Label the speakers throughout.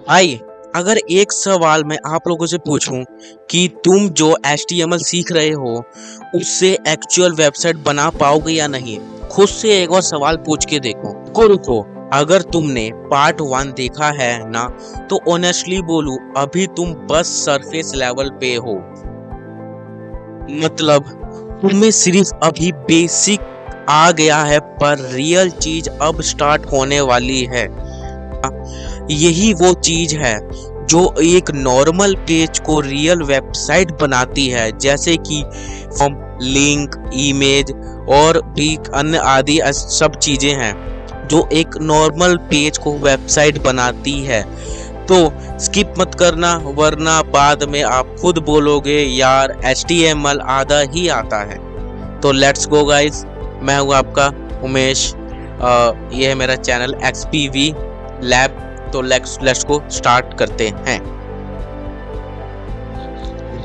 Speaker 1: हाय। अगर एक सवाल मैं आप लोगों से पूछूं कि तुम जो HTML सीख रहे हो उससे एक्चुअल वेबसाइट बना पाओगे या नहीं, खुद से एक और सवाल पूछ के देखो। रुको रुको, अगर तुमने पार्ट 1 देखा है ना, तो ऑनेस्टली बोलूं अभी तुम बस सरफेस लेवल पे हो। मतलब तुम्हें सिर्फ अभी बेसिक आ गया है, पर रियल चीज अब स्टार्ट होने वाली है। यही वो चीज है जो एक नॉर्मल पेज को रियल वेबसाइट बनाती है, जैसे कि फॉर्म, लिंक, इमेज और भी अन्य आदि सब चीजें हैं जो एक नॉर्मल पेज को वेबसाइट बनाती है। तो स्किप मत करना, वरना बाद में आप खुद बोलोगे यार HTML आधा ही आता है। तो लेट्स गो गाइस, मैं हूँ आपका उमेश। ये है मेरा चैनल XPV लैब। तो लेट्स को स्टार्ट करते हैं।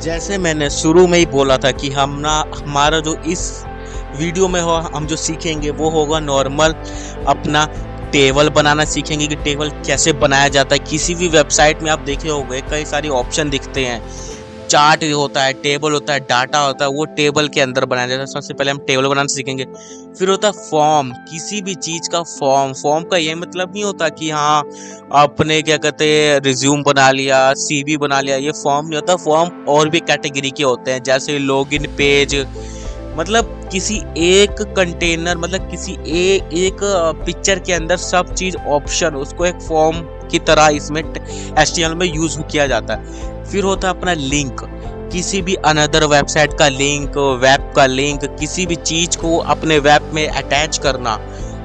Speaker 1: जैसे मैंने शुरू में ही बोला था कि हमारा जो इस वीडियो में हो, हम जो सीखेंगे वो होगा नॉर्मल अपना टेबल बनाना सीखेंगे कि टेबल कैसे बनाया जाता है। किसी भी वेबसाइट में आप देखे होंगे कई सारे ऑप्शन दिखते हैं, चार्ट होता है, टेबल होता है, डाटा होता है, वो टेबल के अंदर बनाया जाता है। सबसे पहले हम टेबल बनाना सीखेंगे। फिर होता है फॉर्म, किसी भी चीज का फॉर्म। फॉर्म का ये मतलब नहीं होता कि हाँ आपने क्या कहते हैं रिज्यूम बना लिया, CV बना लिया, ये फॉर्म नहीं होता। फॉर्म और भी कैटेगरी के होते हैं, जैसे लॉगिन पेज। मतलब किसी एक कंटेनर, मतलब किसी एक पिक्चर के अंदर सब चीज ऑप्शन, उसको एक फॉर्म की तरह इसमें HTML में यूज किया जाता है। फिर होता है अपना लिंक, किसी भी अनदर वेबसाइट का लिंक, वेब का लिंक, किसी भी चीज को अपने वेब में अटैच करना,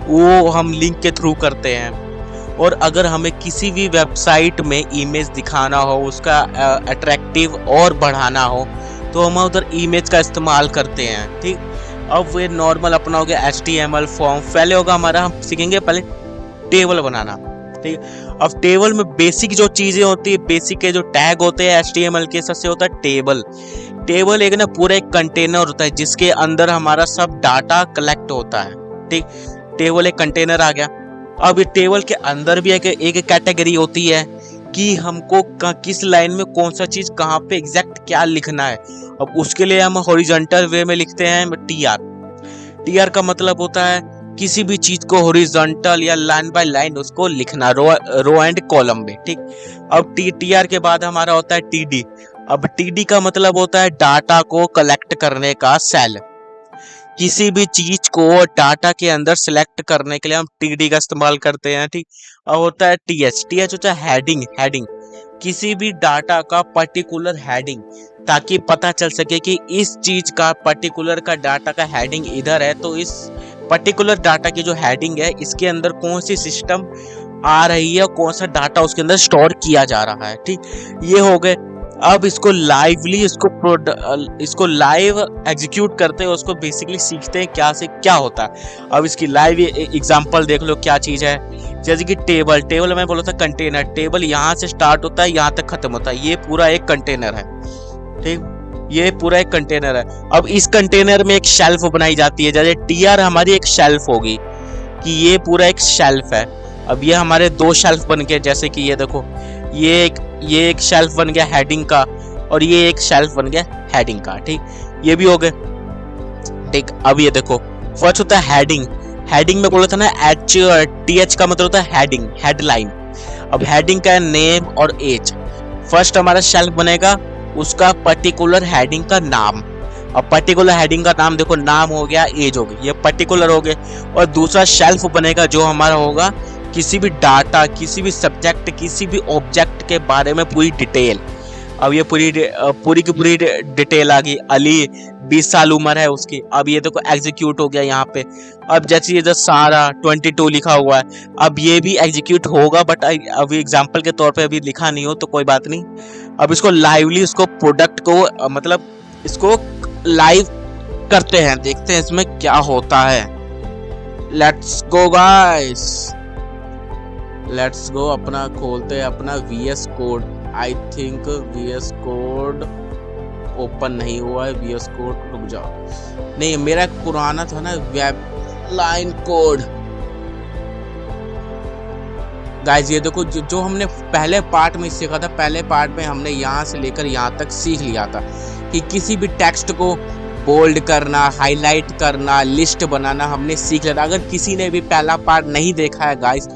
Speaker 1: वो हम लिंक के थ्रू करते हैं। और अगर हमें किसी भी वेबसाइट में इमेज दिखाना हो, उसका अट्रैक्टिव और बढ़ाना हो, तो हम उधर इमेज का इस्तेमाल करते हैं। ठीक, अब वो नॉर्मल अपना हो गया HTML फॉर्म। पहले होगा हमारा, हम सीखेंगे पहले टेबल बनाना। ठीक, अब टेबल में बेसिक जो चीजें होती है, बेसिक के जो टैग होते हैं HTML के, सबसे होता है टेबल। टेबल एक ना पूरा एक कंटेनर होता है जिसके अंदर हमारा सब डाटा कलेक्ट होता है। ठीक, टेबल एक कंटेनर आ गया। अब ये टेबल के अंदर भी एक कैटेगरी होती है कि हमको किस लाइन में कौन सा चीज कहाँ पे एग्जैक्ट क्या लिखना है। अब उसके लिए हम हॉरिजॉन्टल वे में लिखते हैं TR। TR का मतलब होता है किसी भी चीज को हॉरिजॉन्टल या लाइन बाय लाइन उसको लिखना, रो एंड कॉलम में। ठीक, अब TR के बाद हमारा होता है TD। अब TD का मतलब होता है डाटा को कलेक्ट करने का सेल। किसी भी चीज को डाटा के अंदर सिलेक्ट करने के लिए हम TD का इस्तेमाल करते हैं। ठीक, अब होता है TH होता है हेडिंग। हेडिंग किसी भी डाटा का पर्टिकुलर हेडिंग, ताकि पता चल सके कि इस चीज का पर्टिकुलर का डाटा का हेडिंग इधर है, तो इस पर्टिकुलर डाटा की जो हेडिंग है इसके अंदर कौन सी सिस्टम आ रही है, कौन सा डाटा उसके अंदर स्टोर किया जा रहा है। ठीक, ये हो गए। अब इसको लाइवली इसको लाइव एग्जीक्यूट करते हैं, उसको बेसिकली सीखते हैं क्या से क्या होता है। अब इसकी लाइव एग्जांपल देख लो क्या चीज है। जैसे कि टेबल में बोला था कंटेनर। टेबल यहाँ से स्टार्ट होता है, यहाँ तक खत्म होता है, ये पूरा एक कंटेनर है। ठीक, ये पूरा एक कंटेनर है। अब इस कंटेनर में एक शेल्फ बनाई जाती है, जैसे TR हमारी एक शेल्फ होगी कि ये पूरा एक शेल्फ है। अब ये हमारे दो शेल्फ बन गए, जैसे कि ये देखो, ये एक शेल्फ बन गया हेडिंग का, और ये एक शेल्फ बन गया हेडिंग का। ठीक, ये भी हो गए। ठीक, अब ये देखो, फर्स्ट होता है हेडिंग। हेडिंग में बोला था ना TH का मतलब होता है हेडिंग, हेडलाइन। अब हेडिंग का नेम और एज। फर्स्ट हमारा शेल्फ बनेगा, उसका पर्टिकुलर हेडिंग का नाम। अब पर्टिकुलर हेडिंग का नाम देखो, नाम हो गया, एज हो गई, ये पर्टिकुलर हो गए। और दूसरा शेल्फ बनेगा जो हमारा होगा किसी भी डाटा, किसी भी सब्जेक्ट, किसी भी ऑब्जेक्ट के बारे में पूरी डिटेल। अब ये पूरी की पूरी डिटेल आ गई। अली 20 साल उम्र है उसकी। अब ये देखो एग्जीक्यूट हो गया यहाँ पे। अब जैसे ये जो सारा 22 लिखा हुआ है, अब ये भी एग्जीक्यूट होगा, बट अभी एग्जांपल के तौर पे अभी लिखा नहीं हो तो कोई बात नहीं। अब इसको लाइवली, इसको प्रोडक्ट को मतलब इसको लाइव करते हैं, देखते हैं इसमें क्या होता है। Let's go guys, let's go. अपना खोलते हैं अपना VS code. I think VS code open नहीं हुआ है। VS कोड, रुक जाओ, नहीं मेरा पुराना था ना वेब लाइन कोड। गाइस ये देखो, जो हमने पहले पार्ट में सीखा था, पहले पार्ट में हमने यहाँ से लेकर यहाँ तक सीख लिया था कि किसी भी टेक्स्ट को बोल्ड करना, हाईलाइट करना, लिस्ट बनाना हमने सीख लिया था। अगर किसी ने भी पहला पार्ट नहीं देखा है गाइस,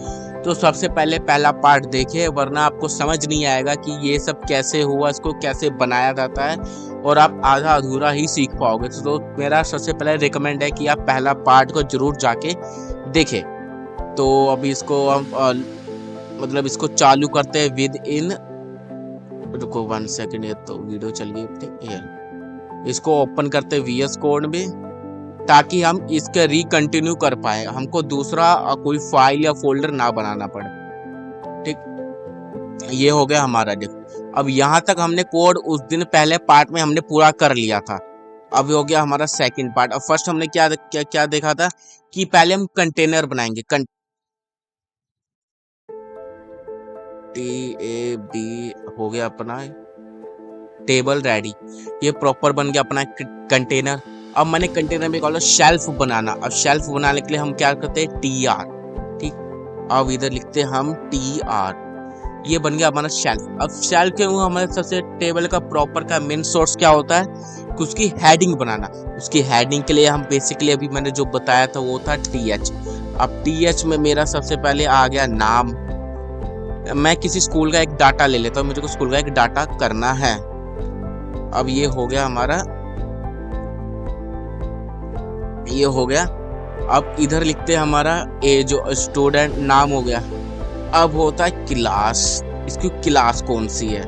Speaker 1: तो सबसे पहले पहला पार्ट देखिए, वरना आपको समझ नहीं आएगा कि ये सब कैसे हुआ, इसको कैसे बनाया जाता है, और आप आधा अधूरा ही सीख पाओगे। तो मेरा सबसे पहले रिकमेंड है कि आप पहला पार्ट को जरूर जाके देखें। तो अभी इसको हम मतलब इसको चालू करते हैं विद इन, रुको 1 सेकंड, ये तो वीडियो चल गई अपनी। इसको ओपन करते हैं VS कोड में, ताकि हम इसके रिकंटिन्यू कर पाए, हमको दूसरा कोई फाइल या फोल्डर ना बनाना पड़े। ठीक, ये हो गया हमारा। देखो अब यहाँ तक हमने कोड उस दिन पहले पार्ट में हमने पूरा कर लिया था। अब हो गया हमारा सेकंड पार्ट। अब फर्स्ट हमने क्या देखा था कि पहले हम कंटेनर बनाएंगे। TAB हो गया अपना टेबल रेडी, ये प्रॉपर बन गया अपना कंटेनर। अब मैंने कंटेनर में कहा शेल्फ बनाना। अब शेल्फ बनाने के लिए हम क्या करते हैं, TR। ठीक, अब इधर लिखते हैं हम TR, ये बन गया हमारा शेल्फ। अब शेल्फ के हमारे सबसे टेबल का प्रॉपर का मेन सोर्स क्या होता है कि उसकी हेडिंग बनाना। उसकी हेडिंग के लिए हम बेसिकली अभी मैंने जो बताया था वो था TH। अब TH में मेरा सबसे पहले आ गया नाम। मैं किसी स्कूल का एक डाटा ले लेता हूँ, मुझे को स्कूल का एक डाटा करना है। अब ये हो गया हमारा, ये हो गया। अब इधर लिखते हैं हमारा ए जो स्टूडेंट नाम हो गया। अब होता है क्लास, इसकी क्लास कौन सी है।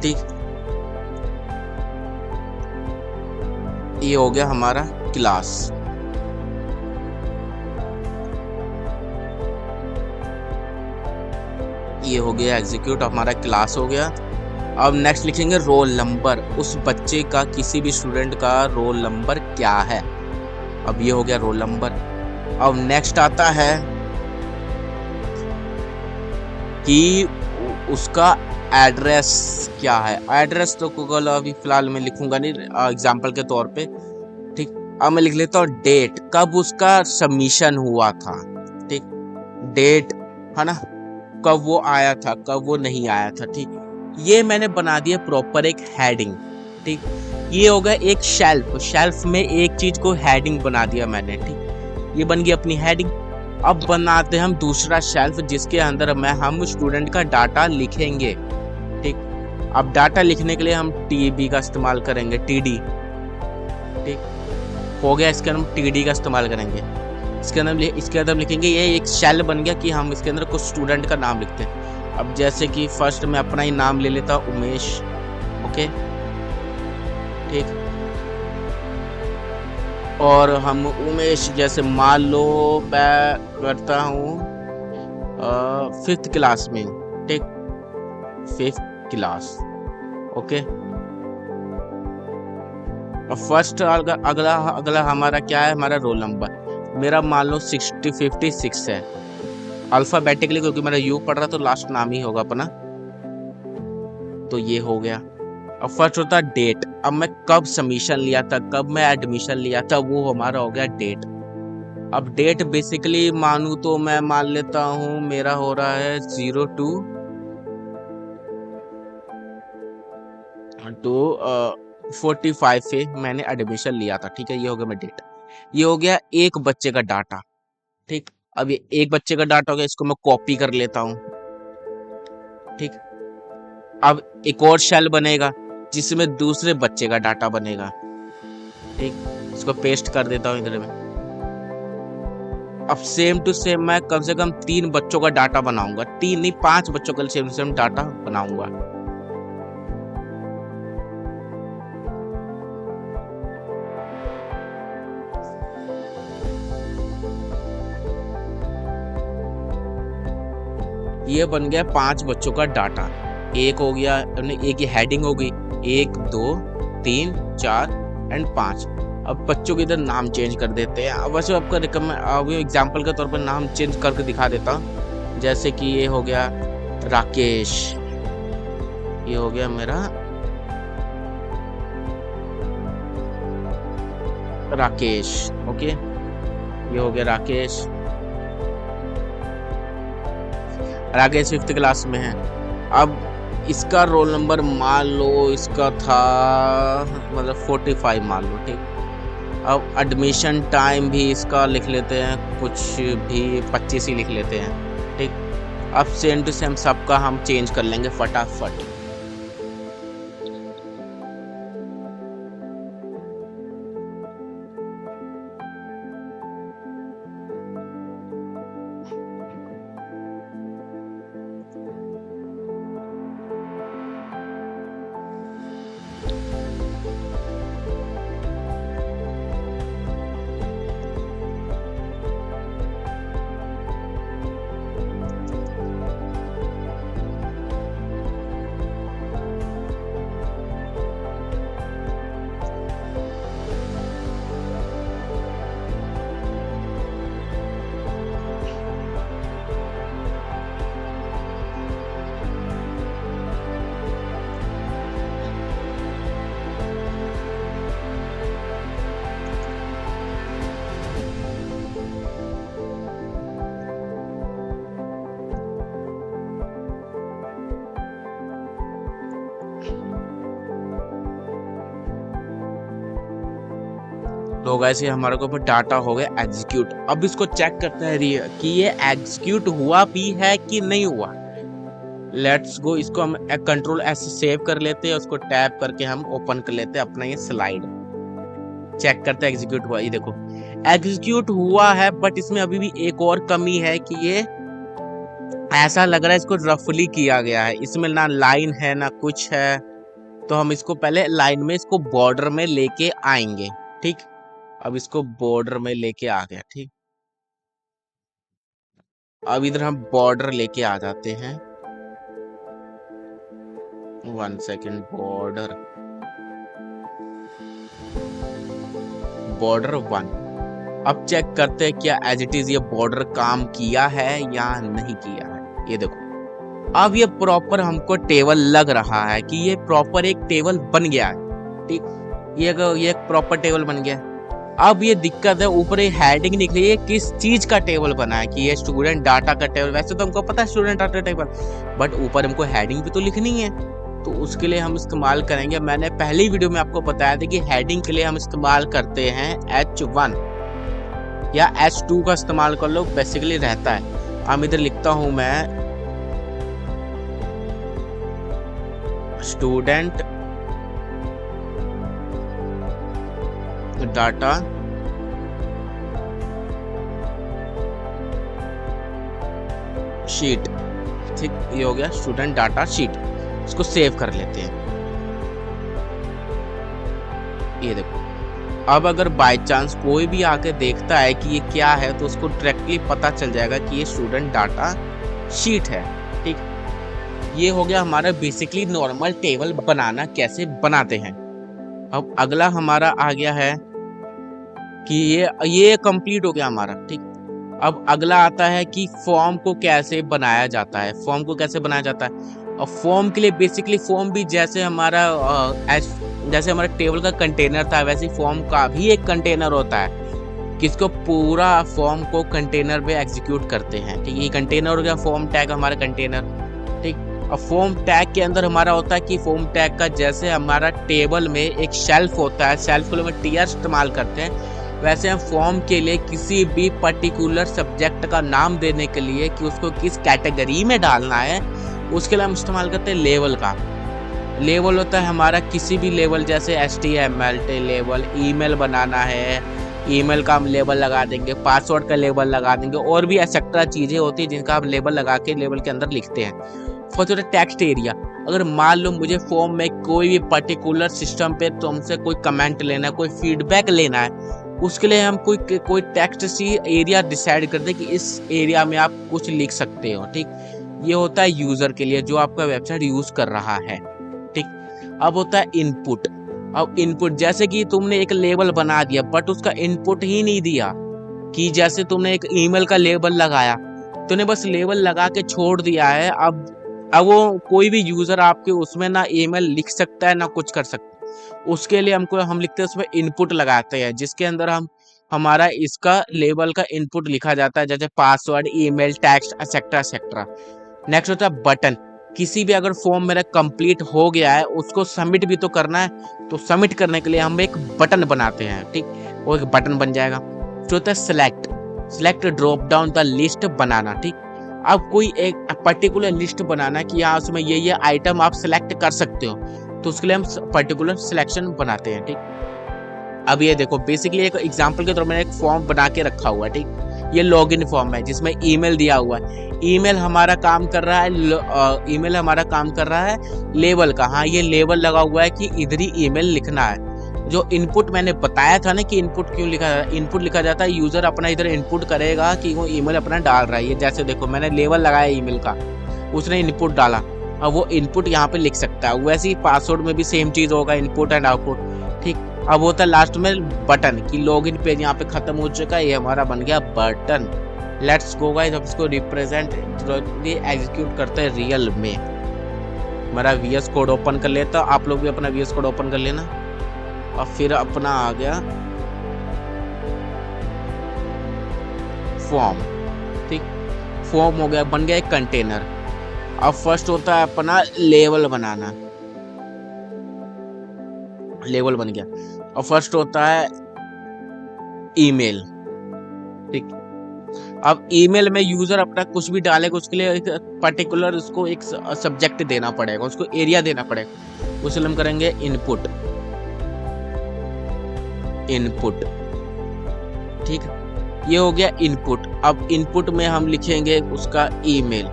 Speaker 1: ठीक, ये हो गया हमारा क्लास। ये हो गया एग्जीक्यूट, हमारा क्लास हो गया। अब नेक्स्ट लिखेंगे रोल नंबर, उस बच्चे का, किसी भी स्टूडेंट का रोल नंबर क्या है। अब ये हो गया रोल नंबर। अब नेक्स्ट आता है कि उसका एड्रेस क्या है। एड्रेस तो गूगल अभी फिलहाल मैं लिखूंगा नहीं, एग्जांपल के तौर पे। ठीक, अब मैं लिख लेता हूँ डेट, कब उसका सबमिशन हुआ था। ठीक, डेट है ना, कब वो आया था, कब वो नहीं आया था। ठीक, ये मैंने बना दिया प्रॉपर एक हेडिंग। ठीक, ये हो गया एक शेल्फ। शेल्फ में एक चीज को हेडिंग बना दिया मैंने। ठीक, ये बन गई अपनी हेडिंग। अब बनाते हैं हम दूसरा शेल्फ, जिसके अंदर हम स्टूडेंट का डाटा लिखेंगे। ठीक, अब डाटा लिखने के लिए हम TB का इस्तेमाल करेंगे, TD। ठीक, हो गया, इसके अंदर हम TD का इस्तेमाल करेंगे। इसके अंदर लिखेंगे, ये एक शेल बन गया कि हम इसके अंदर कुछ स्टूडेंट का नाम लिखते हैं। अब जैसे कि फर्स्ट में अपना ही नाम ले लेता हूँ, उमेश। ओके, ठीक, और हम उमेश जैसे मान लो मैं करता हूँ 5th क्लास में। ठीक, 5th क्लास। ओके, फर्स्ट अगला हमारा क्या है, हमारा रोल नंबर। मेरा मान लो 56 है अल्फाबेटिकली, क्योंकि मेरा U पढ़ रहा तो लास्ट नाम ही होगा अपना। तो ये हो गया। अब फर्स्ट होता है डेट, अब मैं कब सबमिशन लिया था, कब मैं एडमिशन लिया था, वो हमारा हो गया डेट। अब डेट बेसिकली मानू तो मैं मान लेता हूँ मेरा हो रहा है 02 45 से मैंने एडमिशन लिया था। ठीक है, ये हो गया मैं डेट। ये हो गया एक बच्चे का डाटा। ठीक, अब ये एक बच्चे का डाटा हो गया, इसको मैं कॉपी कर लेता हूँ। ठीक, अब एक और शेल बनेगा जिसमें दूसरे बच्चे का डाटा बनेगा। ठीक, इसको पेस्ट कर देता हूँ इधर में। अब सेम टू सेम मैं कम से कम 3 बच्चों का डाटा बनाऊंगा, 3 नहीं 5 बच्चों का सेम सेम डाटा बनाऊंगा। ये बन गया 5 बच्चों का डाटा। एक हो गया, एक ही हेडिंग हो गई, 1 2 3 4 एंड 5। अब बच्चों के इधर नाम चेंज कर देते हैं। अब वैसे आपका रिकमेंड एग्जाम्पल के तौर पर नाम चेंज करके दिखा देता हूँ। जैसे कि ये हो गया राकेश, ये हो गया मेरा राकेश। ओके, ये हो गया राकेश। राकेश 5th क्लास में है। अब इसका रोल नंबर मान लो इसका था मतलब 45 मान लो, ठीक। अब एडमिशन टाइम भी इसका लिख लेते हैं, कुछ भी 25 ही लिख लेते हैं, ठीक। अब सेम टू सेम सबका हम चेंज कर लेंगे फटाफट। तो गाइस ये हमारे को ऊपर डाटा हो गया एग्जीक्यूट। अब इसको चेक करते हैं कि ये एग्जीक्यूट हुआ भी है कि नहीं हुआ। लेट्स गो, इसको हम कंट्रोल एस सेव कर लेते हैं, उसको टैप करके हम ओपन कर लेते हैं अपना ये स्लाइड। चेक करते हैं एग्जीक्यूट हुआ। ये देखो एग्जीक्यूट हुआ है, बट इसमें अभी भी एक और कमी है कि ये ऐसा लग रहा है इसको रफली किया गया है, इसमें ना लाइन है ना कुछ है। तो हम इसको पहले लाइन में इसको बॉर्डर में लेके आएंगे, ठीक। अब इसको बॉर्डर में लेके आ गया, ठीक। अब इधर हम बॉर्डर लेके आ जाते हैं। 1 सेकेंड, बॉर्डर 1। अब चेक करते हैं क्या एज इट इज ये बॉर्डर काम किया है या नहीं किया है। ये देखो अब ये प्रॉपर हमको टेबल लग रहा है कि ये प्रॉपर एक टेबल बन गया है, ठीक। ये एक प्रॉपर टेबल बन गया है। अब ये दिक्कत है, ऊपर ये हेडिंग निकली है किस चीज का टेबल बना है, कि ये स्टूडेंट डाटा का टेबल। वैसे तो हमको पता है स्टूडेंट डाटा टेबल, बट ऊपर हमको हेडिंग भी तो लिखनी है। तो उसके लिए हम इस्तेमाल करेंगे, मैंने पहली वीडियो में आपको बताया था कि हेडिंग के लिए हम इस्तेमाल करते हैं H1 या H2 का इस्तेमाल कर लो, बेसिकली रहता है। हम इधर लिखता हूं मैं स्टूडेंट डाटा शीट, ठीक। ये हो गया स्टूडेंट डाटा शीट। इसको सेव कर लेते हैं। ये देखो अब अगर बाय चांस कोई भी आके देखता है कि ये क्या है, तो उसको डायरेक्टली पता चल जाएगा कि ये स्टूडेंट डाटा शीट है, ठीक। ये हो गया हमारा बेसिकली नॉर्मल टेबल बनाना कैसे बनाते हैं। अब अगला हमारा आ गया है कि ये कंप्लीट हो गया हमारा, ठीक। अब अगला आता है कि फॉर्म को कैसे बनाया जाता है। फॉर्म को कैसे बनाया जाता है, और फॉर्म के लिए बेसिकली फॉर्म भी जैसे हमारा जैसे हमारा टेबल का कंटेनर था, वैसे फॉर्म का भी एक कंटेनर होता है, किसको पूरा फॉर्म को कंटेनर पे एग्जीक्यूट करते हैं, ठीक। ये कंटेनर हो गया फॉर्म टैग हमारा कंटेनर, ठीक। अब फॉर्म टैग के अंदर हमारा होता है कि फॉर्म टैग का जैसे हमारा टेबल में एक शेल्फ होता है, शेल्फ के लिए हम टीआर इस्तेमाल करते हैं, वैसे हम फॉर्म के लिए किसी भी पर्टिकुलर सब्जेक्ट का नाम देने के लिए कि उसको किस कैटेगरी में डालना है, उसके लिए हम इस्तेमाल करते हैं लेवल का। लेवल होता है हमारा किसी भी लेवल, जैसे HTML लेवल, ईमेल बनाना है ईमेल का हम लेबल लगा देंगे, पासवर्ड का लेबल लगा देंगे, और भी एक्सेट्रा चीजें होती है जिनका हम लेबल लगा के लेबल के अंदर लिखते हैं। फर्स्ट होता है टेक्स्ट एरिया। अगर मान लो मुझे फॉर्म में कोई भी पर्टिकुलर सिस्टम पे तुमसे कोई कमेंट लेना है, कोई फीडबैक लेना है, उसके लिए हम कोई टेक्स्ट सी एरिया डिसाइड करते हैं कि इस एरिया में आप कुछ लिख सकते हो, ठीक। ये होता है यूजर के लिए जो आपका वेबसाइट यूज कर रहा है, ठीक। अब होता है इनपुट। अब इनपुट जैसे कि तुमने एक लेबल बना दिया, बट उसका इनपुट ही नहीं दिया, कि जैसे तुमने एक ईमेल का लेबल लगाया, तूने बस लेबल लगा के छोड़ दिया है। अब वो कोई भी यूजर आपके उसमें ना ईमेल लिख सकता है ना कुछ कर सकता है। उसके लिए हम लिखते हैं उसमें इनपुट लगाते हैं, जिसके अंदर हमारा इसका लेबल का इनपुट लिखा जाता है, जैसे password, email, text, etcetera etcetera. Next होता है बटन। किसी भी अगर फॉर्म मेरा कंप्लीट हो गया है, उसको सबमिट भी तो करना है, तो सबमिट करने के लिए हम एक बटन बनाते हैं, ठीक, वो एक बटन बन जाएगा। जो होता है select, select drop down the list बनाना, ठीक। अब कोई एक पर्टिकुलर लिस्ट बनाना कि यहाँ उसमें ये आइटम आप सिलेक्ट कर सकते हो, तो उसके लिए हम पर्टिकुलर सिलेक्शन बनाते हैं, ठीक। अब ये देखो बेसिकली एक एग्जांपल के तौर पर मैंने एक फॉर्म बना के रखा हुआ है, ठीक। ये लॉगिन फॉर्म है जिसमें ईमेल दिया हुआ है। ईमेल हमारा काम कर रहा है, ईमेल हमारा काम कर रहा है लेवल का। हाँ, ये लेवल लगा हुआ है कि इधर ही ईमेल लिखना है। जो इनपुट मैंने बताया था ना कि इनपुट क्यों लिखा जाता है, इनपुट लिखा जाता है, यूजर अपना इधर इनपुट करेगा कि वो ईमेल अपना डाल रहा है। ये जैसे देखो मैंने लेवल लगाया ईमेल का, उसने इनपुट डाला, अब वो इनपुट यहाँ पे लिख सकता है। वैसे ही पासवर्ड में भी सेम चीज होगा, इनपुट एंड आउटपुट, ठीक। अब होता है लास्ट में बटन की लॉगिन पेज यहाँ पे खत्म हो चुका है, ये हमारा बन गया बटन। लेट्स गो गाइस, अब इसको रिप्रेजेंट एग्जीक्यूट करते हैं रियल में। मेरा VS कोड ओपन कर लेता, आप लोग भी अपना VS कोड ओपन कर लेना। और फिर अपना आ गया फॉर्म, ठीक, फॉर्म हो गया, बन गया एक कंटेनर। अब फर्स्ट होता है अपना लेवल बनाना, लेवल बन गया। और फर्स्ट होता है ईमेल, ठीक। अब ईमेल में यूजर अपना कुछ भी डालेगा, उसके लिए एक पर्टिकुलर उसको एक सब्जेक्ट देना पड़ेगा, उसको एरिया देना पड़ेगा। उसके लिए हम करेंगे इनपुट, इनपुट, ठीक। ये हो गया इनपुट। अब इनपुट में हम लिखेंगे उसका ईमेल,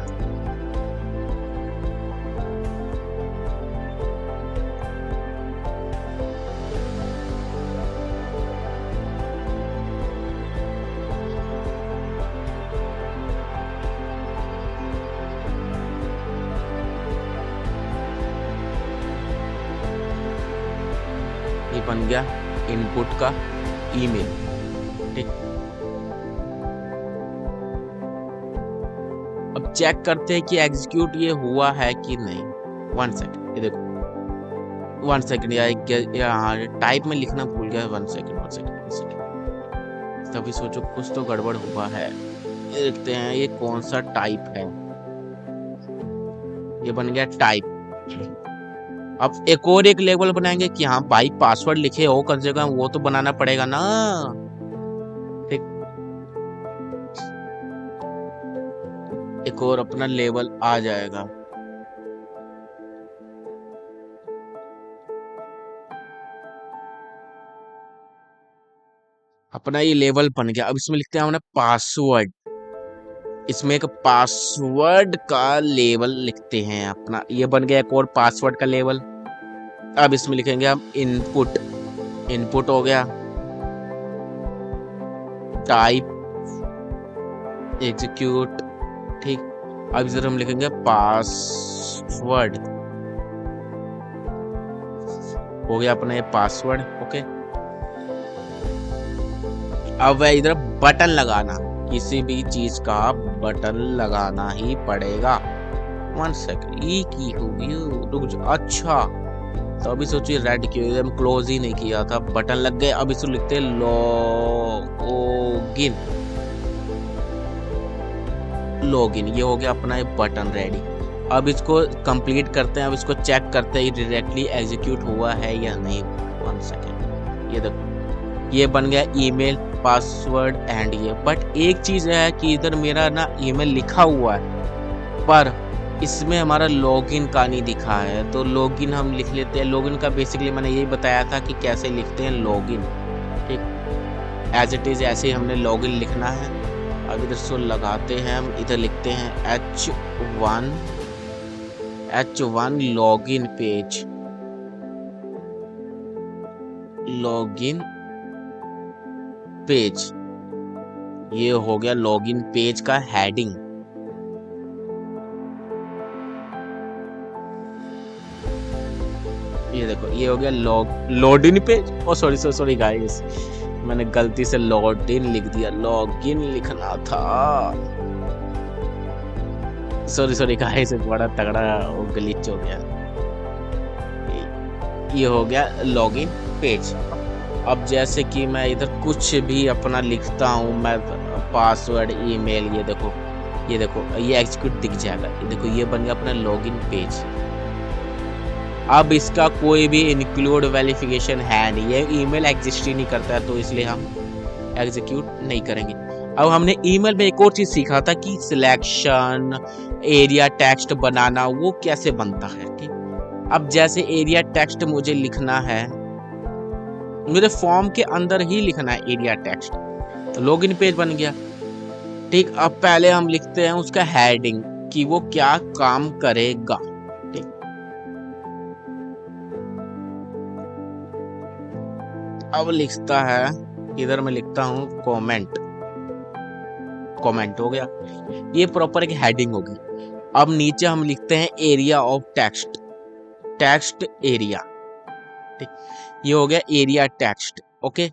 Speaker 1: ये बन गया इनपुट का ईमेल, ठीक। अब चेक करते हैं कि एग्जीक्यूट ये हुआ है कि नहीं। 1 सेकंड, ये देखो 1 सेकंड, यहाँ टाइप में लिखना भूल गया। 1 सेकंड, 1 सेकंड, 1 सेकंड, तभी सोचो कुछ तो गड़बड़ हुआ है। ये देखते हैं ये कौन सा टाइप है। ये बन गया टाइप। अब एक और एक लेवल बनाएंगे कि हाँ भाई पासवर्ड लिखे हो कम से कम, वो तो बनाना पड़ेगा ना, ठीक। एक और अपना लेवल आ जाएगा। अपना ये लेवल बन गया। अब इसमें लिखते हैं हमने पासवर्ड, इसमें एक पासवर्ड का लेवल लिखते हैं अपना। ये बन गया एक और पासवर्ड का लेवल। अब इसमें लिखेंगे हम इनपुट, इनपुट हो गया, टाइप, एग्जीक्यूट, ठीक। अब इधर हम लिखेंगे पासवर्ड, हो गया अपना ये पासवर्ड, ओके। अब इधर बटन लगाना, किसी भी चीज का बटन लगाना ही पड़ेगा। 1 सेकंड, ये की होगी, रुक जा। अच्छा, तो अभी सोचिए रेड क्यों, हम क्लोज ही नहीं किया था, बटन लग गए। अब इसको लिखते हैं लॉगिन, लॉगिन। ये हो गया अपना ये बटन रेडी। अब इसको कंप्लीट करते हैं, अब इसको चेक करते हैं डायरेक्टली एग्जीक्यूट हुआ है या नहीं। 1 सेकंड, ये देखो ये बन गया ईमेल, पासवर्ड एंड ये। बट एक चीज है कि इधर मेरा ना ईमेल लिखा हुआ है, पर इसमें हमारा लॉगिन का नहीं दिखा है, तो लॉगिन हम लिख लेते हैं। लॉगिन का बेसिकली मैंने यही बताया था कि कैसे लिखते हैं लॉगिन, ठीक। एज इट इज ऐसे ही हमने लॉगिन लिखना है। अब इधर से लगाते हैं, हम इधर लिखते हैं H1 login page, login page. ये हो गया लॉगिन पेज का हेडिंग। ये देखो ये हो गया लॉगिन पेज। ओ सॉरी गाइस, मैंने गलती से लॉगिन लिख दिया, लॉगिन लिखना था। सॉरी गाइस, बड़ा तगड़ा वो ग्लिच हो गया। ये हो गया लॉगिन पेज। अब जैसे कि मैं इधर कुछ भी अपना लिखता हूँ, मैं पासवर्ड, ईमेल, ये देखो ये देखो ये एग्जीक्यूट दिख जाएगा। ये देखो ये बन गया अपना लॉगिन पेज। अब इसका कोई भी इंक्लूड वेरिफिकेशन है नहीं, ये ईमेल एग्जिस्ट ही नहीं करता है, तो इसलिए हम एग्जीक्यूट नहीं करेंगे। अब हमने ईमेल में एक और चीज सीखा था कि सिलेक्शन एरिया टेक्स्ट बनाना वो कैसे बनता है। ठीक, अब जैसे एरिया टेक्स्ट मुझे लिखना है, मुझे फॉर्म के अंदर ही लिखना है एरिया टेक्स्ट, तो लॉगिन पेज बन गया। ठीक, अब पहले हम लिखते हैं उसका हेडिंग कि वो क्या काम करेगा। ठीक, अब लिखता है, इधर मैं लिखता हूं कमेंट, कमेंट हो गया, ये प्रॉपर एक हेडिंग होगी। अब नीचे हम लिखते हैं area of text, text area. ठीक, ये हो गया एरिया टेक्स्ट। ओके,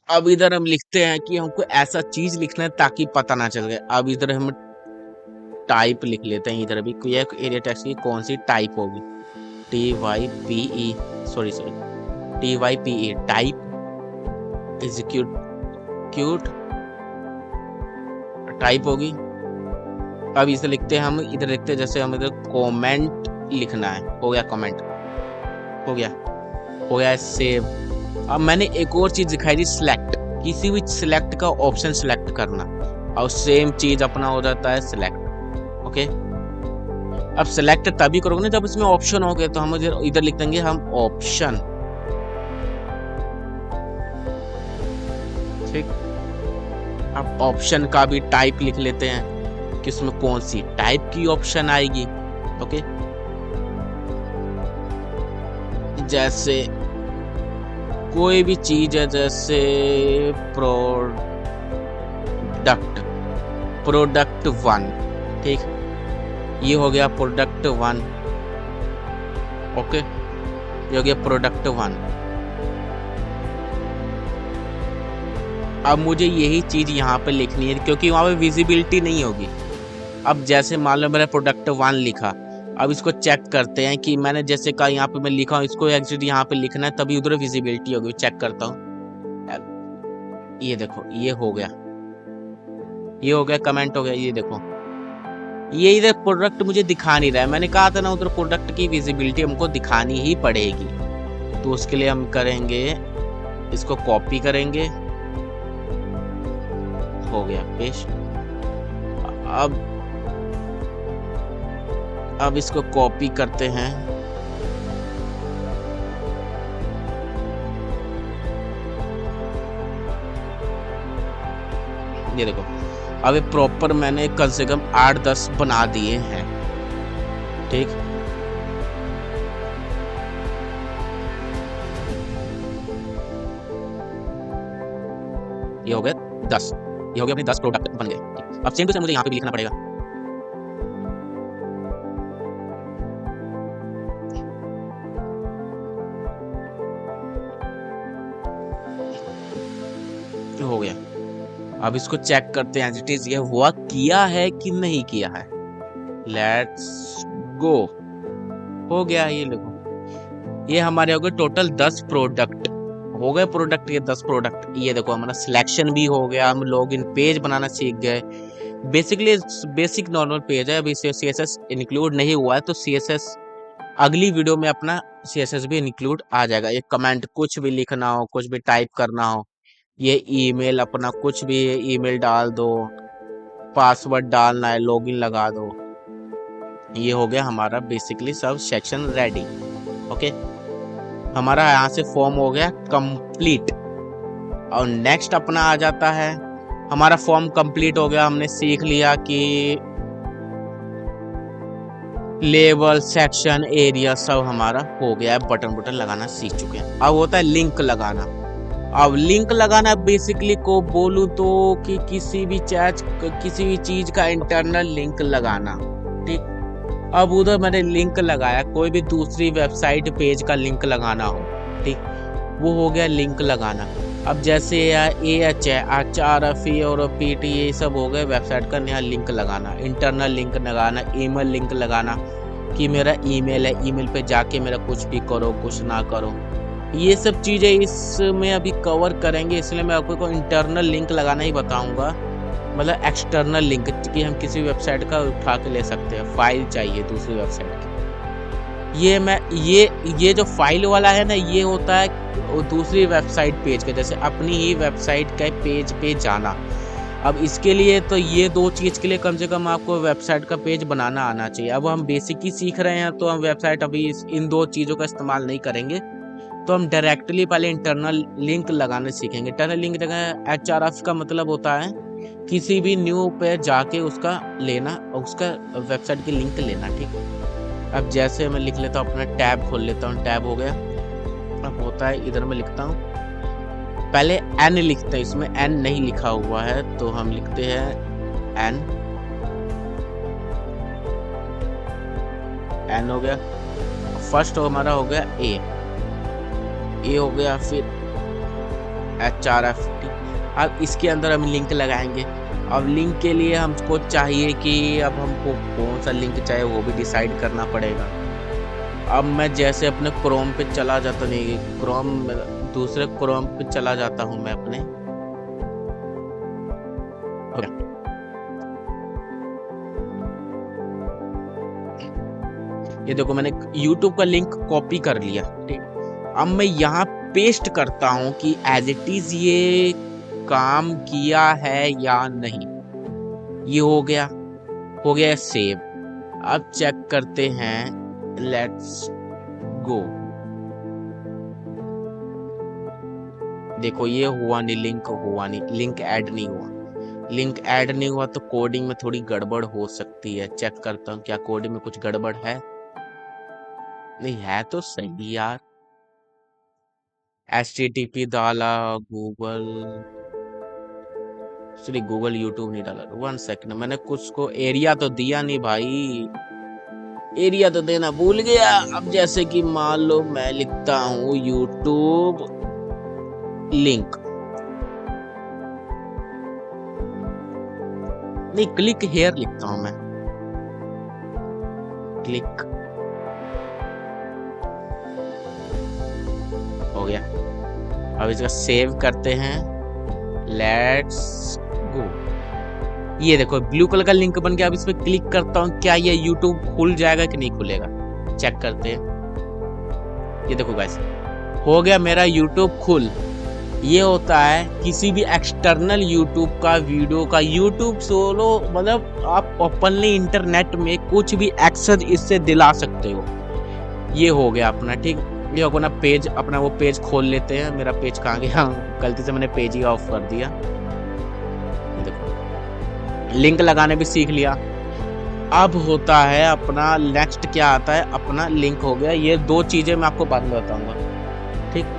Speaker 1: अब इधर हम लिखते हैं कि हमको ऐसा चीज लिखना है ताकि पता ना चल गया। अब इधर हम टाइप लिख लेते हैं, इधर भी कोई एरिया टेक्स्ट की कौन सी टाइप होगी, TYPE, sorry TYPE, type execute cute type होगी। अब इसे लिखते हैं हम, इधर लिखते हैं जैसे हम इधर कमेंट लिखना है, हो गया कमेंट, हो गया सेव। अब मैंने एक और चीज दिखाई थी, सिलेक्ट, किसी भी सिलेक्ट का ऑप्शन सिलेक्ट करना, और सेम चीज अपना हो जाता है सिलेक्ट। ओके, अब सिलेक्ट तभी करोगे ना जब इसमें ऑप्शन हो गए, तो हम इधर लिख देंगे हम ऑप्शन। ठीक, अब ऑप्शन का भी टाइप लिख लेते हैं कि उसमें कौन सी टाइप की ऑप्शन आएगी। ओके, जैसे कोई भी चीज है, जैसे प्रोडक्ट 1। ठीक, ये हो गया प्रोडक्ट 1। ओके, ये हो गया प्रोडक्ट 1। अब मुझे यही चीज यहाँ पे लिखनी है क्योंकि वहां पे विजिबिलिटी नहीं होगी। अब जैसे मान लो मैंने प्रोडक्ट 1 लिखा, अब इसको चेक करते हैं कि मैंने जैसे कहा यहाँ पे मैं लिखा हूँ, इसको एक्चुअली यहाँ पे लिखना है तभी उधर विजिबिलिटी होगी। चेक करता हूँ, ये देखो ये हो गया, ये हो गया कमेंट हो गया। ये देखो ये इधर प्रोडक्ट मुझे दिखा नहीं रहा है, मैंने कहा था ना उधर प्रोडक्ट की विजिबिलिटी हमको दिखानी ही पड़ेगी। तो उसके लिए हम करेंगे, इसको कॉपी करेंगे, हो गया पेस्ट। अब इसको कॉपी करते हैं, ये देखो अब ये प्रॉपर मैंने कम से कम 8-10 बना दिए हैं। ठीक, ये हो गया 10, ये हो गया अपने 10 प्रोडक्ट बन गए। अब सेम टू सेम मुझे यहाँ पे भी लिखना पड़ेगा। हो गया, अब इसको चेक करते हैं एज इट इज ये हुआ, किया है कि नहीं किया है। लेट्स गो, हो गया। ये देखो ये हमारे हो गए टोटल 10 प्रोडक्ट, हो गए प्रोडक्ट ये 10 प्रोडक्ट। ये देखो हमारा सिलेक्शन भी हो गया, हम लॉगिन पेज बनाना सीख गए। बेसिकली बेसिक नॉर्मल पेज है, अभी CSS इंक्लूड नहीं हुआ है, तो CSS अगली वीडियो में अपना CSS भी इंक्लूड आ जाएगा। ये कमेंट कुछ भी लिखना हो, कुछ भी टाइप करना हो, ये ईमेल अपना कुछ भी ईमेल डाल दो, पासवर्ड डालना है, लॉगिन लगा दो। ये हो गया हमारा basically sub section ready. Okay, हमारा यहाँ से फॉर्म हो गया कंप्लीट। और नेक्स्ट अपना आ जाता है, हमारा फॉर्म कंप्लीट हो गया, हमने सीख लिया कि लेवल, सेक्शन, एरिया सब हमारा हो गया है, बटन लगाना सीख चुके हैं। अब होता है लिंक लगाना। अब लिंक लगाना बेसिकली को बोलूं तो कि किसी भी चीज का इंटरनल लिंक लगाना। ठीक, अब उधर मैंने लिंक लगाया, कोई भी दूसरी वेबसाइट पेज का लिंक लगाना हो, ठीक, वो हो गया लिंक लगाना। अब जैसे AH है, HRF और PT, ये सब हो गए वेबसाइट का नया लिंक लगाना, इंटरनल लिंक लगाना, ईमेल लिंक लगाना कि मेरा ईमेल है, ईमेल पे जाके मेरा कुछ भी करो कुछ ना करो, ये सब चीज़ें इसमें अभी कवर करेंगे, इसलिए मैं आपको इंटरनल लिंक लगाना ही बताऊंगा। मतलब एक्सटर्नल लिंक कि हम किसी वेबसाइट का उठा के ले सकते हैं, फाइल चाहिए दूसरी वेबसाइट की। ये जो फाइल वाला है ना, ये होता है वो दूसरी वेबसाइट पेज का, जैसे अपनी ही वेबसाइट के पेज पे जाना। अब इसके लिए तो ये दो चीज़ के लिए कम से कम आपको वेबसाइट का पेज बनाना आना चाहिए। अब हम बेसिक ही सीख रहे हैं तो हम वेबसाइट अभी इन दो चीज़ों का इस्तेमाल नहीं करेंगे, तो हम डायरेक्टली पहले इंटरनल लिंक लगाने सीखेंगे। इंटरनल लिंक जगह HRF का मतलब होता है किसी भी न्यू पे जाके उसका लेना, उसका वेबसाइट की लिंक लेना, ठीक है। अब जैसे मैं लिख लेता हूँ, अपना टैब खोल लेता हूँ, टैब हो गया। अब होता है इधर मैं लिखता हूँ, पहले एन लिखते हैं, इसमें एन नहीं लिखा हुआ है तो हम लिखते हैं एन। एन हो गया, फर्स्ट हमारा हो गया ए हो गया, फिर HRFT। अब इसके अंदर हम लिंक लगाएंगे। अब लिंक के लिए हमको चाहिए कि अब हमको कौन सा लिंक चाहिए वो भी डिसाइड करना पड़ेगा। अब मैं जैसे अपने क्रोम पे चला जाता, नहीं क्रोम, दूसरे क्रोम पे चला जाता हूँ मैं अपने। ये देखो मैंने YouTube का लिंक कॉपी कर लिया, ठीक। अब मैं यहाँ पेस्ट करता हूँ कि एज इट इज ये काम किया है या नहीं। ये हो गया सेव। अब चेक करते हैं, लेट्स गो। देखो ये हुआ नहीं, लिंक ऐड नहीं हुआ। लिंक ऐड नहीं हुआ तो कोडिंग में थोड़ी गड़बड़ हो सकती है। चेक करता हूँ क्या कोडिंग में कुछ गड़बड़ है। नहीं है तो सही यार। HTTP डाला, गूगल, सॉरी गूगल यूट्यूब नहीं डाला। 1 सेकंड, मैंने कुछ को एरिया तो दिया नहीं भाई, एरिया तो देना भूल गया। अब जैसे कि मान लो मैं लिखता हूँ यूट्यूब लिंक, नहीं क्लिक हेयर लिखता हूँ मैं, क्लिक हो गया। अब इसका सेव करते हैं, लेट्स गो। ये देखो ब्लू कलर का लिंक बन गया। अब इस पे क्लिक करता हूँ, क्या ये यूट्यूब खुल जाएगा कि नहीं खुलेगा, चेक करते हैं। ये देखो गाइस, हो गया मेरा यूट्यूब खुल। ये होता है किसी भी एक्सटर्नल यूट्यूब का वीडियो का, यूट्यूब सोलो मतलब आप ओपनली इंटरनेट में कुछ भी एक्सेस इससे दिला सकते हो। ये हो गया अपना, ठीक। ये होगा ना पेज, अपना वो पेज खोल लेते हैं। मेरा पेज कहाँ गया, गलती से मैंने पेज ही ऑफ कर दिया। देखो लिंक लगाने भी सीख लिया। अब होता है अपना नेक्स्ट क्या आता है, अपना लिंक हो गया। ये दो चीजें मैं आपको बाद में बताऊंगा, ठीक।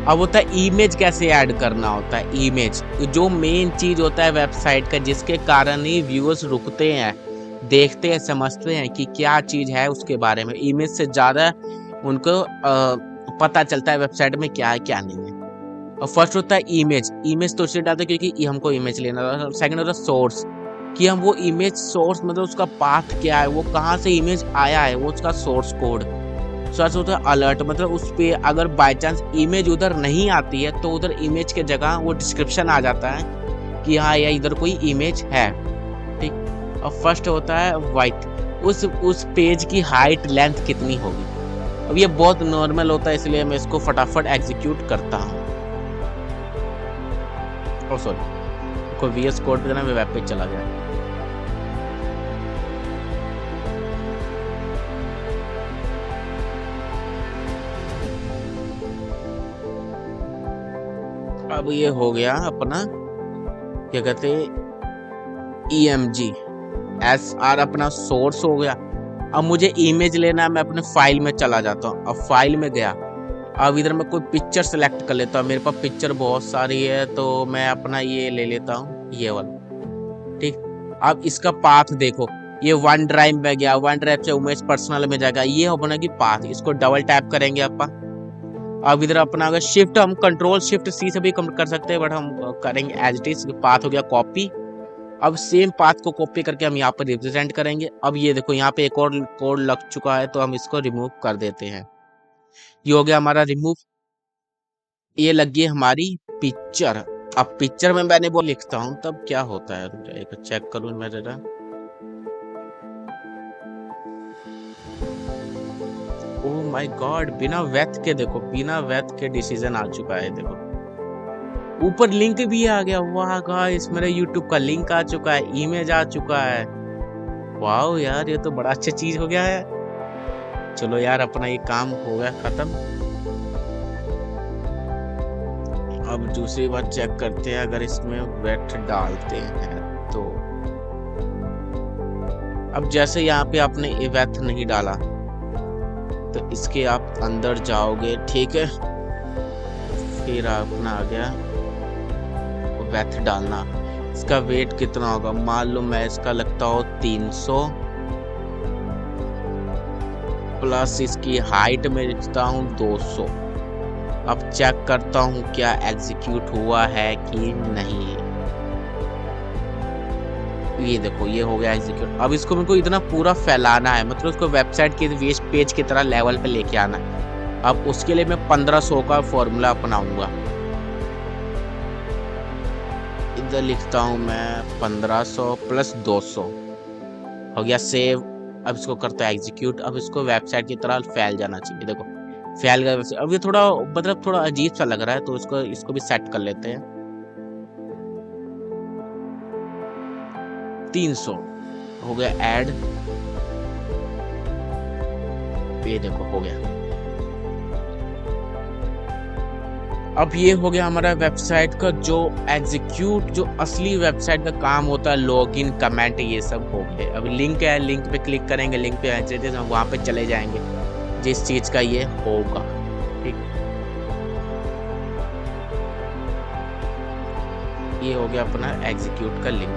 Speaker 1: अब होता है इमेज कैसे ऐड करना होता है। इमेज जो मेन चीज होता है वेबसाइट का, जिसके कारण ही व्यूअर्स रुकते हैं, देखते हैं, समझते हैं कि क्या चीज है उसके बारे में। इमेज से ज्यादा उनको पता चलता है वेबसाइट में क्या है क्या नहीं है। और फर्स्ट होता है इमेज तो इसलिए डालते हैं क्योंकि हमको इमेज लेना था। सेकंड होता है सोर्स, कि हम वो इमेज सोर्स मतलब उसका पाथ क्या है, वो कहाँ से इमेज आया है, वो उसका सोर्स कोड। सर्च होता है अलर्ट, मतलब उस पे अगर बाय चांस इमेज उधर नहीं आती है तो उधर इमेज के जगह वो डिस्क्रिप्शन आ जाता है कि हाँ या इधर कोई इमेज है, ठीक। और फर्स्ट होता है वाइट, उस पेज की हाइट लेंथ कितनी होगी। अब ये बहुत नॉर्मल होता है इसलिए मैं इसको फटाफट एग्जीक्यूट करता हूँ। ओ सॉरी, को VS कोड पे देना, मैं वेब पेज चला गया। अब ये हो गया अपना क्या कहते EMG SR, अपना सोर्स हो गया। अब मुझे इमेज लेना है, मैं अपने फाइल में चला जाता हूँ। अब फाइल में गया, अब इधर मैं कोई पिक्चर सेलेक्ट कर लेता हूँ। मेरे पास पिक्चर बहुत सारी है तो मैं अपना ये ले लेता हूँ, ये वाला, ठीक। अब इसका पाथ देखो, ये वन ड्राइव में गया, वन ड्राइव से उमेज पर्सनल में जाएगा। ये हो बना कि पाथ, इसको डबल टैप करेंगे अपन। अब इधर अपना अगर शिफ्ट, हम कंट्रोल शिफ्ट C से भी कर सकते हैं, बट हम करेंगे एज इट इज। पाथ हो गया कॉपी। अब सेम पाथ को कॉपी करके हम यहाँ पर रिप्रेजेंट करेंगे। अब ये देखो यहाँ पे एक और कोड लग चुका है तो हम इसको रिमूव कर देते हैं। ये हो गया हमारा रिमूव। ये लगी हमारी पिक्चर, अब पिक्चर में मैंने वो लिखता हूँ तब क्या होता है, एक चेक करूँ मैं जरा। ओह माय गॉड, बिना वेथ के देखो, बिना वेथ के डिसीजन आ चुका है। देखो ऊपर लिंक भी आ गया। वाह गाइस, मेरे यूट्यूब का लिंक आ चुका है, इमेज आ चुका है। वाह यार, ये तो बड़ा अच्छा चीज हो गया है। चलो यार, अपना ये काम हो गया खत्म। अब दूसरी बार चेक करते हैं, अगर इसमें वेट डालते हैं तो। अब जैसे यहाँ पे आपने ये वेट नहीं डाला तो इसके आप अंदर जाओगे, ठीक है। फिर अपना आ गया वेट डालना। इसका वेट कितना होगा, मान लो मैं इसका लगता हो 300 प्लस इसकी हाइट में लिखता हूँ 200। अब चेक करता हूँ क्या एग्जीक्यूट हुआ है कि नहीं। ये देखो, ये हो गया एग्जीक्यूट। अब इसको मेरे को इतना पूरा फैलाना है, मतलब उसको वेबसाइट के वेस्ट पेज की तरह लेवल पे लेके आना है। अब उसके लिए मैं 1500 का फॉर्मूला अपनाऊंगा। इधर लिखता हूँ मैं 1500 प्लस 200 हो गया सेव। अब इसको करता है एग्जीक्यूट। अब इसको वेबसाइट की तरह फैल जाना चाहिए। देखो फैल गया। अब ये थोड़ा मतलब थोड़ा अजीब सा लग रहा है, तो इसको भी सेट कर लेते हैं। 300 हो गया ऐड। ये देखो हो गया। अब ये हो गया हमारा वेबसाइट का जो एग्जीक्यूट, जो असली वेबसाइट का काम होता है, लॉगिन, कमेंट, ये सब हो गए। अब लिंक है, लिंक पे क्लिक करेंगे, लिंक पे हम वहां पे चले जाएंगे जिस चीज का ये होगा। ठीक, ये हो गया अपना एग्जीक्यूट का लिंक।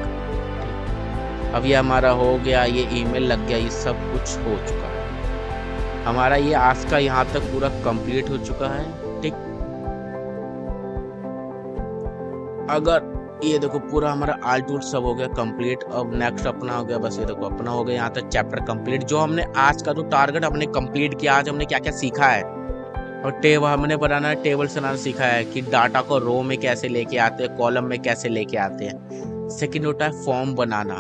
Speaker 1: ठीक, अब ये हमारा हो गया, ये ईमेल लग गया, ये सब कुछ हो चुका है हमारा। ये आज का यहाँ तक पूरा कंप्लीट हो चुका है। ठीक, अगर ये देखो पूरा हमारा आल टूल सब हो गया कंप्लीट। अब नेक्स्ट अपना हो गया, बस ये देखो अपना हो गया यहाँ तक चैप्टर कंप्लीट। जो हमने आज का जो टारगेट हमने कंप्लीट किया, आज हमने क्या क्या सीखा है। और हमने बनाना टेबल बनाना सीखा है कि डाटा को रो में कैसे लेके आते हैं, कॉलम में कैसे लेके आते हैं। सेकंड होता है फॉर्म बनाना।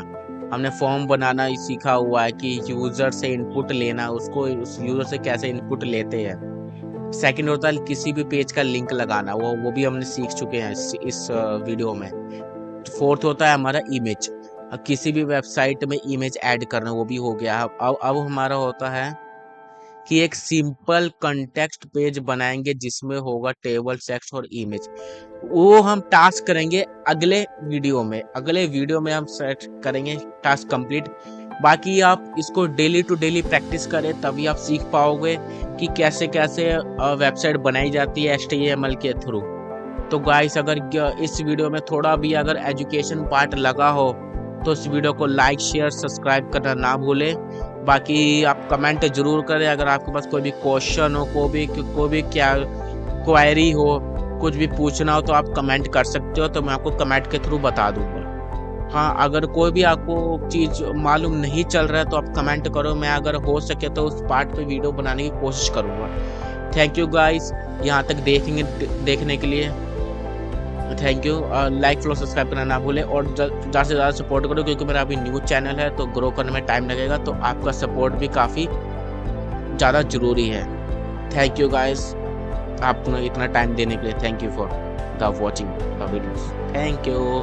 Speaker 1: हमने फॉर्म बनाना ही सीखा हुआ है कि यूजर से इनपुट लेना, उसको उस यूजर से कैसे इनपुट लेते हैं। सेकंड होता है किसी भी पेज का लिंक लगाना, वो भी हमने सीख चुके हैं इस वीडियो में। फोर्थ होता है हमारा इमेज, किसी भी वेबसाइट में इमेज ऐड करना, वो भी हो गया। अब हमारा होता है कि एक सिंपल कंटेक्स्ट पेज बनाएंगे जिसमें होगा टेबल, टेक्स्ट और इमेज। वो हम टास्क करेंगे अगले वीडियो में। अगले वीडियो में हम सेट करेंगे टास्क कंप्लीट। बाकी आप इसको डेली टू डेली प्रैक्टिस करें, तभी आप सीख पाओगे कि कैसे कैसे वेबसाइट बनाई जाती है HTML के थ्रू। तो गाइस, अगर इस वीडियो में थोड़ा भी अगर एजुकेशन पार्ट लगा हो तो इस वीडियो को लाइक, शेयर, सब्सक्राइब करना ना भूलें। बाकी आप कमेंट जरूर करें। अगर आपके पास कोई भी क्वेश्चन हो, कोई भी क्या क्वेरी हो, कुछ भी पूछना हो तो आप कमेंट कर सकते हो, तो मैं आपको कमेंट के थ्रू बता दूंगा। हाँ, अगर कोई भी आपको चीज़ मालूम नहीं चल रहा है तो आप कमेंट करो, मैं अगर हो सके तो उस पार्ट पे वीडियो बनाने की कोशिश करूँगा। थैंक यू गाइस, यहाँ तक देखने के लिए thank you. Like, follow, subscribe करना ना भूलें और ज़्यादा से ज़्यादा सपोर्ट करो, क्योंकि मेरा अभी न्यू चैनल है तो ग्रो करने में टाइम लगेगा, तो आपका सपोर्ट भी काफ़ी ज़्यादा ज़रूरी है। थैंक यू गाइस, आपने इतना टाइम देने के लिए। Thank you for the watching the videos. Thank you.